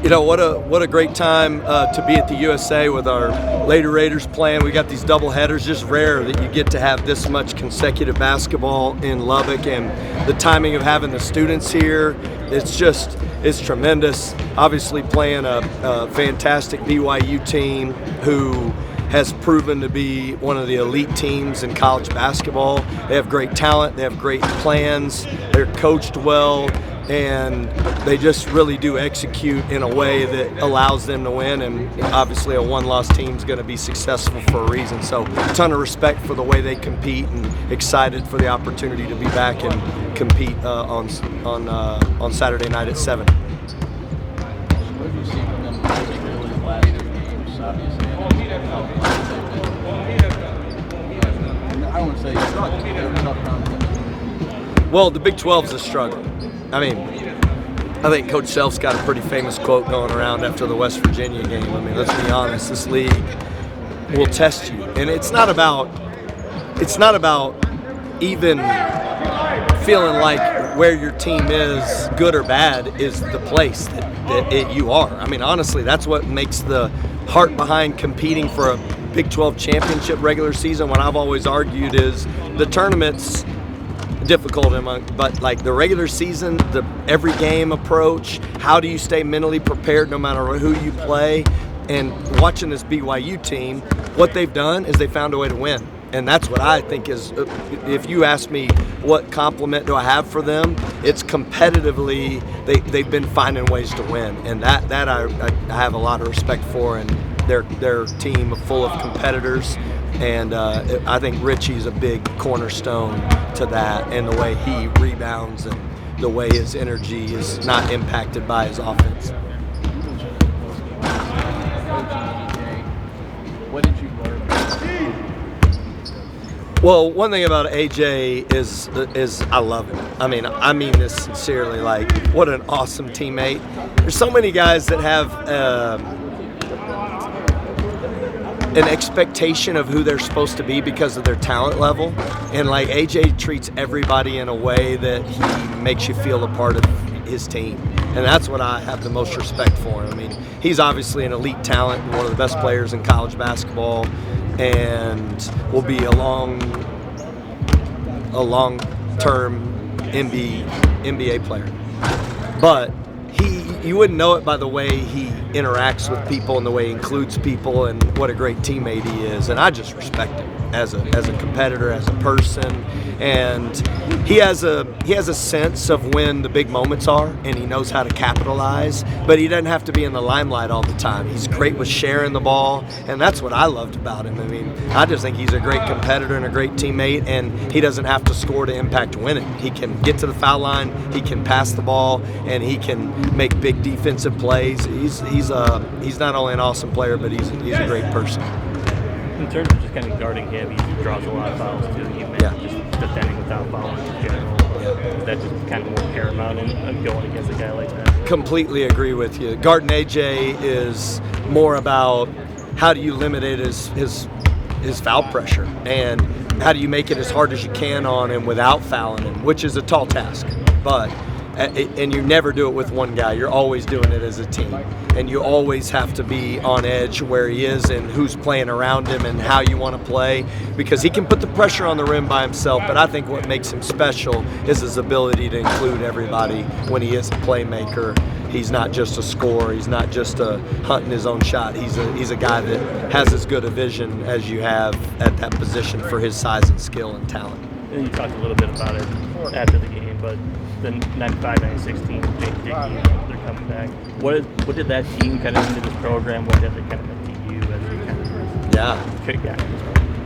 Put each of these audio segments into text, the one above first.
What a great time to be at the USA with our Lady Raiders playing. We got these double headers. Just rare that you get to have this much consecutive basketball in Lubbock, and the timing of having the students here, it's tremendous. Obviously playing a fantastic BYU team who has proven to be one of the elite teams in college basketball. They have great talent, they have great plans, they're coached well, and they just really do execute in a way that allows them to win. And obviously a one-loss team is going to be successful for a reason. So a ton of respect for the way they compete, and excited for the opportunity to be back and compete on Saturday night at 7. What have you seen from them, particularly the last 2 games? Obviously, I don't want to say struggle. They were tough competition. Well, the Big 12 is a struggle. I mean, I think Coach Self's got a pretty famous quote going around after the West Virginia game. I mean, let's be honest, this league will test you. And it's not about even feeling like where your team is, good or bad, is the place that you are. I mean, honestly, that's what makes the heart behind competing for a Big 12 championship regular season. What I've always argued is the tournament's difficult, but like the regular season, the every game approach, how do you stay mentally prepared no matter who you play? And watching this BYU team, what they've done is they found a way to win. And that's what I think is, if you ask me what compliment do I have for them, it's competitively, they've been finding ways to win. And that I have a lot of respect for, and their team full of competitors. And I think Richie's a big cornerstone to that, and the way he rebounds and the way his energy is not impacted by his offense. What did you learn? Well, one thing about AJ is I love him. I mean this sincerely. Like, what an awesome teammate. There's so many guys that have an expectation of who they're supposed to be because of their talent level, and like AJ treats everybody in a way that he makes you feel a part of his team, and that's what I have the most respect for. I mean, he's obviously an elite talent and one of the best players in college basketball, and will be a long-term NBA player. But you wouldn't know it by the way he interacts with people and the way he includes people, and what a great teammate he is. And I just respect him as a competitor, as a person. And he has a sense of when the big moments are, and he knows how to capitalize, but he doesn't have to be in the limelight all the time. He's great with sharing the ball, and that's what I loved about him. I mean, I just think he's a great competitor and a great teammate, and he doesn't have to score to impact winning. He can get to the foul line, he can pass the ball, and he can make big defensive plays. He's not only an awesome player, but he's a great person. In terms of just kind of guarding him, he draws a lot of fouls too. You mentioned just defending without fouling in general. Is that just kind of more paramount in going against a guy like that? Completely agree with you. Guarding AJ is more about how do you eliminate his foul pressure, and how do you make it as hard as you can on him without fouling him, which is a tall task. And you never do it with one guy. You're always doing it as a team. And you always have to be on edge where he is and who's playing around him and how you want to play, because he can put the pressure on the rim by himself, but I think what makes him special is his ability to include everybody when he is a playmaker. He's not just a scorer. He's not just hunting his own shot. He's a guy that has as good a vision as you have at that position for his size and skill and talent. And you talked a little bit about it after the game, but the 95-96 team, Jake Dickey, they're coming back. What did that team kind of mean to this program? What did it kind of mean to you as a kind of good guy?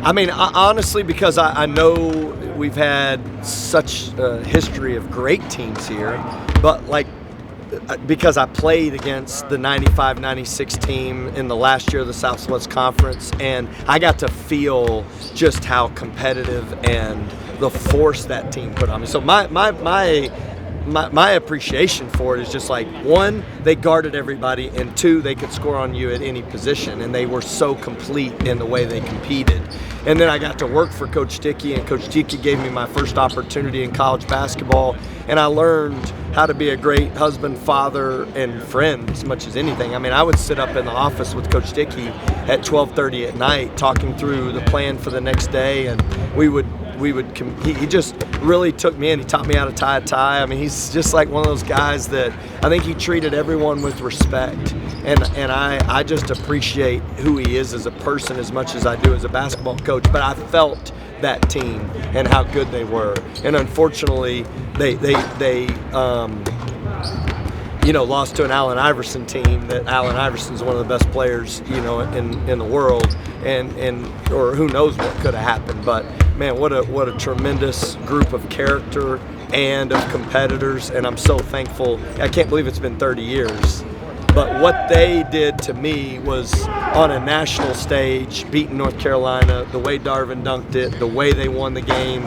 I mean, honestly, because I know we've had such a history of great teams here, but like, because I played against the 95-96 team in the last year of the Southwest Conference, and I got to feel just how competitive and the force that team put on me. So my my appreciation for it is just like, one, they guarded everybody, and two, they could score on you at any position, and they were so complete in the way they competed. And then I got to work for Coach Dickey, and Coach Dickey gave me my first opportunity in college basketball, and I learned how to be a great husband, father, and friend as much as anything. I mean, I would sit up in the office with Coach Dickey at 12:30 at night talking through the plan for the next day, and he just really took me in. He taught me how to tie a tie. I mean, he's just like one of those guys that I think he treated everyone with respect. And I just appreciate who he is as a person as much as I do as a basketball coach. But I felt that team and how good they were. And unfortunately, they lost to an Allen Iverson team. That Allen Iverson's one of the best players, in the world, or who knows what could have happened. But man, what a tremendous group of character and of competitors, and I'm so thankful. I can't believe it's been 30 years. But what they did to me was on a national stage, beating North Carolina, the way Darvin dunked it, the way they won the game.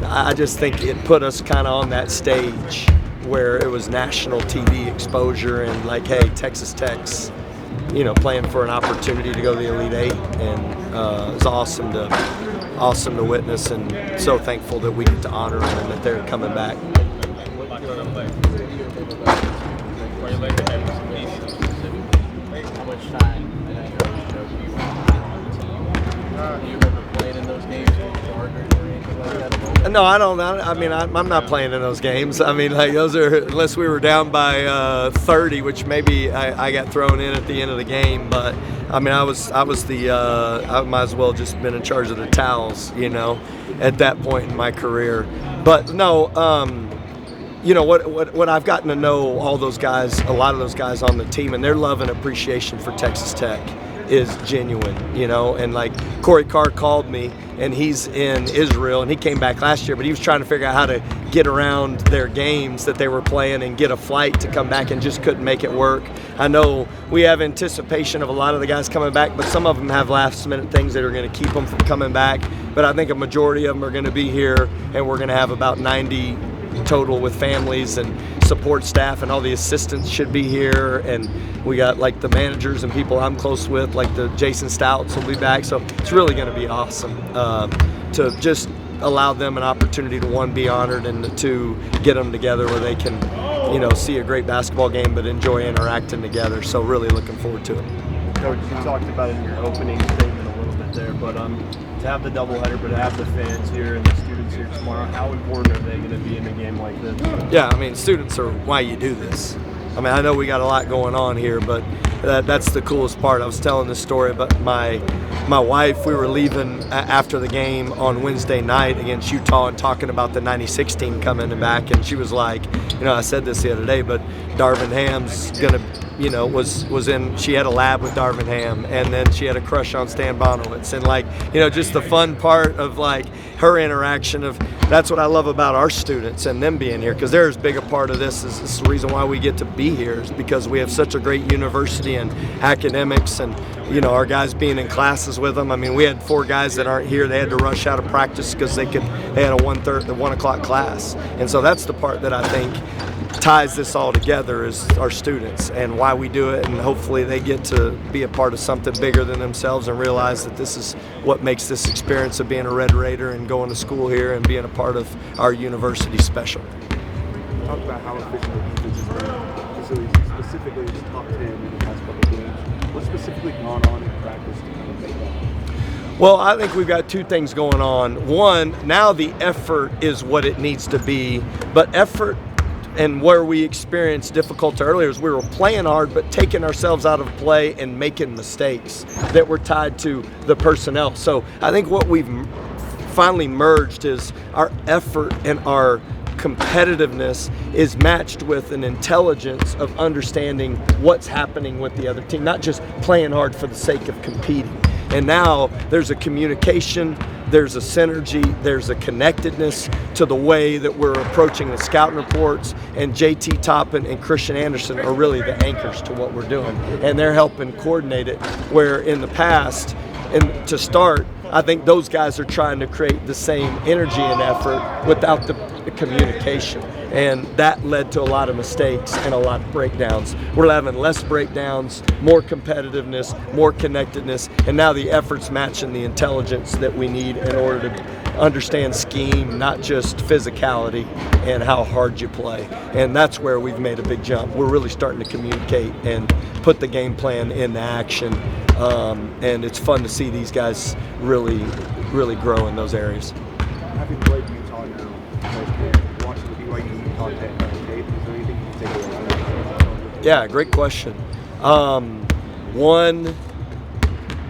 I just think it put us kind of on that stage where it was national TV exposure, and like, hey, Texas Tech's, playing for an opportunity to go to the Elite Eight, and it was awesome to witness, and so thankful that we get to honor them and that they're coming back. How much time do you want? Do you remember playing in those games or anything like that? No, I don't. I mean, I'm not playing in those games. I mean, like, those are, unless we were down by 30, which maybe I got thrown in at the end of the game. But I mean, I might as well just been in charge of the towels, at that point in my career. But no, what I've gotten to know all those guys, a lot of those guys on the team, and their love and appreciation for Texas Tech is genuine, and like Corey Carr called me, and he's in Israel, and he came back last year, but he was trying to figure out how to get around their games that they were playing and get a flight to come back, and just couldn't make it work. I know we have anticipation of a lot of the guys coming back, but some of them have last minute things that are going to keep them from coming back. But I think a majority of them are going to be here, and we're going to have about 90 total with families and support staff, and all the assistants should be here, and we got like the managers and people I'm close with, like the Jason Stouts will be back. So it's really going to be awesome to just allow them an opportunity to, one, be honored, and to get them together where they can see a great basketball game but enjoy interacting together. So really looking forward to it. Coach, you talked about it in your opening statement a little bit there, but to have the doubleheader, but to have the fans here and the students here tomorrow, how important are they going to be in a game like this? Yeah, I mean, students are why you do this. I mean, I know we got a lot going on here, but that's the coolest part. I was telling this story about my wife. We were leaving after the game on Wednesday night against Utah and talking about the 96 team coming back, and she was like, I said this the other day, but Darvin Ham's going to, was in, she had a lab with Darvin Ham, and then she had a crush on Stan Bonowitz, and just the fun part of like her interaction of, that's what I love about our students and them being here, because they're as big a part of this is the reason why we get to be here, is because we have such a great university and academics, and our guys being in classes with them. I mean, we had 4 guys that aren't here. They had to rush out of practice because they had a 1 o'clock class, and so that's the part that I think ties this all together, is our students and why we do it, and hopefully they get to be a part of something bigger than themselves and realize that this is what makes this experience of being a Red Raider and going to school here and being a part of our university special. Talk about how efficient the defense has been, specifically this top 10 in the past couple of games. What's specifically gone on in practice to kind of make that? Well, I think we've got 2 things going on. One, now the effort is what it needs to be, but effort, and where we experienced difficulty earlier, is we were playing hard but taking ourselves out of play and making mistakes that were tied to the personnel. So I think what we've finally merged is our effort and our competitiveness is matched with an intelligence of understanding what's happening with the other team, not just playing hard for the sake of competing. And now there's a communication, there's a synergy, there's a connectedness to the way that we're approaching the scouting reports, and JT Toppin and Christian Anderson are really the anchors to what we're doing, and they're helping coordinate it, where in the past, and to start, I think those guys are trying to create the same energy and effort without the communication. And that led to a lot of mistakes and a lot of breakdowns. We're having less breakdowns, more competitiveness, more connectedness, and now the effort's matching the intelligence that we need in order to understand scheme, not just physicality and how hard you play. And that's where we've made a big jump. We're really starting to communicate and put the game plan into action. And it's fun to see these guys really grow in those areas. Having played Utah now, watching the BYU Utah tape, is there anything you can take away from that? Yeah, great question. One,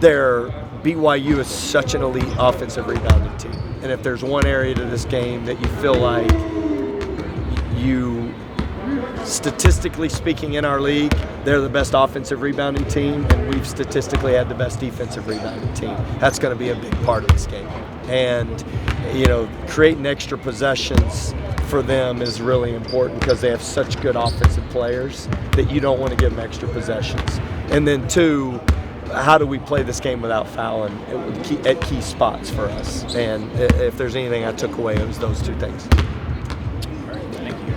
BYU is such an elite offensive rebounding team. And if there's one area to this game that you feel like statistically speaking in our league, they're the best offensive rebounding team, and we've statistically had the best defensive rebounding team. That's going to be a big part of this game. And, creating extra possessions for them is really important because they have such good offensive players that you don't want to give them extra possessions. And then two, how do we play this game without fouling at key spots for us? And if there's anything I took away, it was those two things.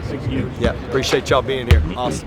Thank you. Yeah, appreciate y'all being here. Awesome.